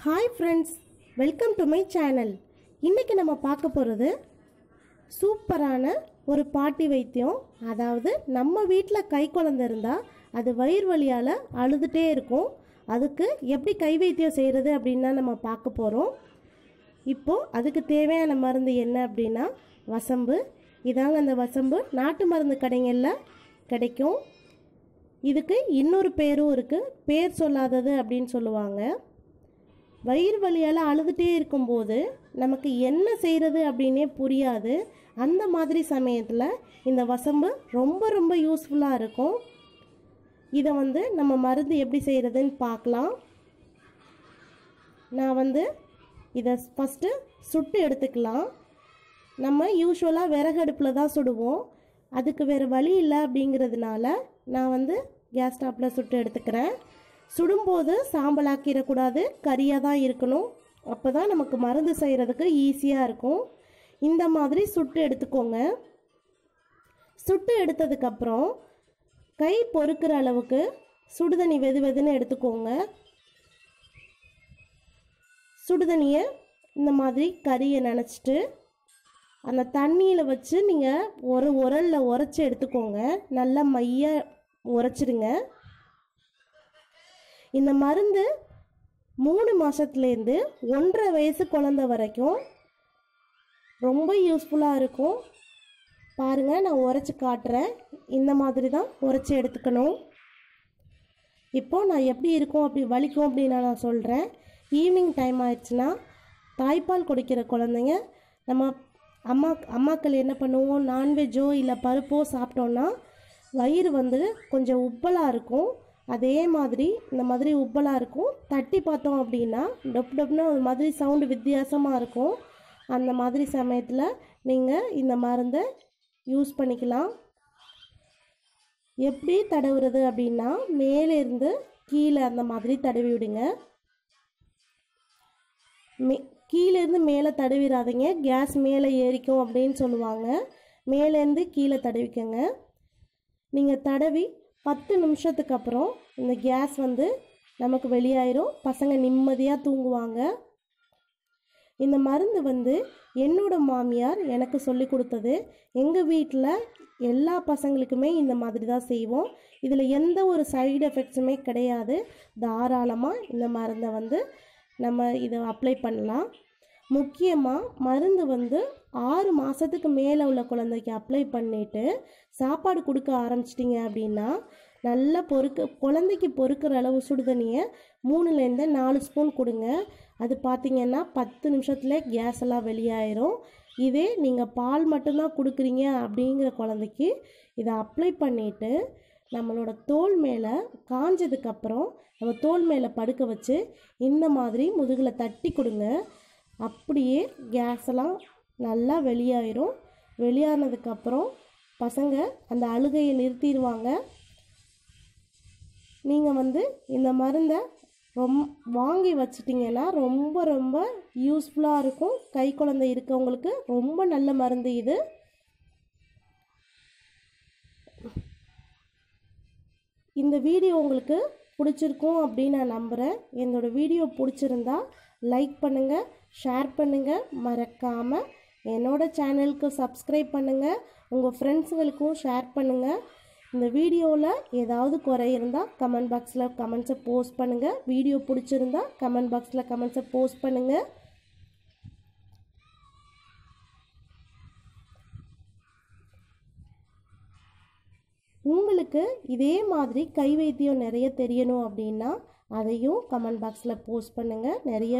Hi friends, welcome to my channel. இன்னைக்கு நம்ம பார்க்க போறது சூப்பரான ஒரு பாட்டி வைத்தியம். அதாவது நம்ம வீட்ல கை குழந்தை இருந்தா அது வயிறு வலியால அழுதுட்டே இருக்கும். அதுக்கு எப்படி கை வைத்தியம் செய்யறது அப்படினா நம்ம பார்க்க போறோம். இப்போ அதுக்கு தேவையான மருந்து என்ன அப்படினா வசம்பு. இதாங்க அந்த வசம்பு. நாட்டு மருந்து கடைகள்ல கிடைக்கும். இதுக்கு இன்னொரு பேரும் இருக்கு. பேர் சொல்லாதது அப்படினு சொல்லுவாங்க. வயிறு வலியால் அழுதுகிட்டே இருக்கும்போது நமக்கு என்ன செய்கிறது அப்படின்னே புரியாது. அந்த மாதிரி சமயத்தில் இந்த வசம்பு ரொம்ப யூஸ்ஃபுல்லாக இருக்கும். இதை நம்ம மருந்து எப்படி செய்கிறதுன்னு பார்க்கலாம். நான் இதை ஃபஸ்ட்டு சுட்டு எடுத்துக்கலாம். நம்ம யூஸ்வலாக விறகு அடுப்பில் தான் சுடுவோம். அதுக்கு வேறு வழி இல்லை அப்படிங்கிறதுனால நான் கேஸ் ஸ்டவ்வில் சுட்டு எடுத்துக்கிறேன். சுடும்போது சாம்பலாக்கிடக்கூடாது, கரியாக தான் இருக்கணும். அப்போ தான் நமக்கு மருந்து செய்கிறதுக்கு ஈஸியாக இருக்கும். இந்த மாதிரி சுட்டு எடுத்துக்கோங்க. சுட்டு எடுத்ததுக்கப்புறம் கை பொறுக்கிற அளவுக்கு சுடுதண்ணி வெதுன்னு எடுத்துக்கோங்க. சுடுதண்ணியை இந்த மாதிரி கறியை நனைச்சிட்டு அந்த தண்ணியில் வச்சு நீங்கள் ஒரு உரலில் உரைச்சி எடுத்துக்கோங்க. நல்லா மைய உரைச்சிடுங்க. இந்த மருந்து 3 மாதத்துலேருந்து 1.5 வயசு குழந்தை வரைக்கும் ரொம்ப யூஸ்ஃபுல்லாக இருக்கும். பாருங்கள், நான் உரைச்சி காட்டுறேன். இந்த மாதிரி தான் உரைச்சி எடுத்துக்கணும். இப்போது நான் எப்படி இருக்கும் அப்படி வலிக்கும் அப்படின்னு நான் சொல்கிறேன். ஈவினிங் டைம் ஆயிடுச்சுன்னா தாய்ப்பால் குடிக்கிற குழந்தைங்க நம்ம அம்மாக்கள் என்ன பண்ணுவோம், நான்வெஜ்ஜோ இல்லை பருப்போ சாப்பிட்டோன்னா வயிறு கொஞ்சம் உப்பலாக இருக்கும். அதே மாதிரி இந்த மாதிரி உப்பலாக இருக்கும். தட்டி பார்த்தோம் அப்படின்னா டப்னு ஒரு மாதிரி சவுண்டு வித்தியாசமாக இருக்கும். அந்த மாதிரி சமயத்தில் நீங்கள் இந்த மருந்தை யூஸ் பண்ணிக்கலாம். எப்படி தடவுறது அப்படின்னா மேலேருந்து கீழே அந்த மாதிரி தடவி விடுங்க. கீழேருந்து மேலே தடவிடாதீங்க, கேஸ் மேலே ஏறிக்கும் அப்படின்னு சொல்லுவாங்க. மேலேருந்து கீழே தடவிக்கங்க. நீங்கள் தடவி 10 நிமிஷத்துக்கு அப்புறம் இந்த கேஸ் நமக்கு வெளியாயிரும். பசங்க நிம்மதியாக தூங்குவாங்க. இந்த மருந்து என்னோட மாமியார் எனக்கு சொல்லி கொடுத்தது. எங்கள் வீட்டில் எல்லா பசங்களுக்குமே இந்த மாதிரி தான் செய்வோம். இதில் எந்த ஒரு சைடு எஃபெக்ட்ஸுமே கிடையாது. தாராளமாக இந்த மருந்தை நம்ம இதை அப்ளை பண்ணலாம். முக்கியமாக மருந்து 6 மாதத்துக்கு மேலே உள்ள குழந்தைக்கு அப்ளை பண்ணிவிட்டு சாப்பாடு கொடுக்க ஆரம்பிச்சிட்டிங்க அப்படின்னா நல்லா குழந்தைக்கு பொறுக்கிற அளவு சுடுதண்ணியை 3லேருந்து 4 ஸ்பூன் கொடுங்க. அது பார்த்திங்கன்னா 10 நிமிஷத்தில் கேஸ் எல்லாம் வெளியாயிரும். இதே நீங்கள் பால் மட்டும்தான் கொடுக்குறீங்க அப்படிங்கிற குழந்தைக்கு இதை அப்ளை பண்ணிவிட்டு நம்மளோட தோல் மேலே காஞ்சதுக்கப்புறம் நம்ம தோல் மேலே படுக்க வச்சு இந்த மாதிரி முதுகில் தட்டி கொடுங்க. அப்படியே கேஸ் எல்லாம் நல்லா வெளியாயிரும். வெளியானதுக்கப்புறம் பசங்க அந்த அழுகையை நிறுத்திடுவாங்க. நீங்கள் இந்த மருந்தை வாங்கி வச்சிட்டிங்கன்னா ரொம்ப யூஸ்ஃபுல்லாக இருக்கும். கை குழந்தை இருக்கவங்களுக்கு ரொம்ப நல்ல மருந்து இது. இந்த வீடியோ உங்களுக்கு பிடிச்சிருக்கும் அப்படின்னு நான் நம்புகிறேன். என்னோட வீடியோ பிடிச்சிருந்தா லைக் பண்ணுங்கள், ஷேர் பண்ணுங்கள், மறக்காமல் என்னோட சேனலுக்கு சப்ஸ்கிரைப் பண்ணுங்கள். உங்கள் ஃப்ரெண்ட்ஸுங்களுக்கும் ஷேர் பண்ணுங்கள். இந்த வீடியோவில் ஏதாவது குறை இருந்தால் கமெண்ட் பாக்ஸில் கமெண்ட்ஸை போஸ்ட் பண்ணுங்கள். வீடியோ பிடிச்சிருந்தா கமெண்ட் பாக்ஸில் கமெண்ட்ஸை போஸ்ட் பண்ணுங்கள். உங்களுக்கு இதே மாதிரி கை வைத்தியம் நிறைய தெரியணும் அப்படின்னா அதையும் கமெண்ட் பாக்ஸில் போஸ்ட் பண்ணுங்கள். நிறைய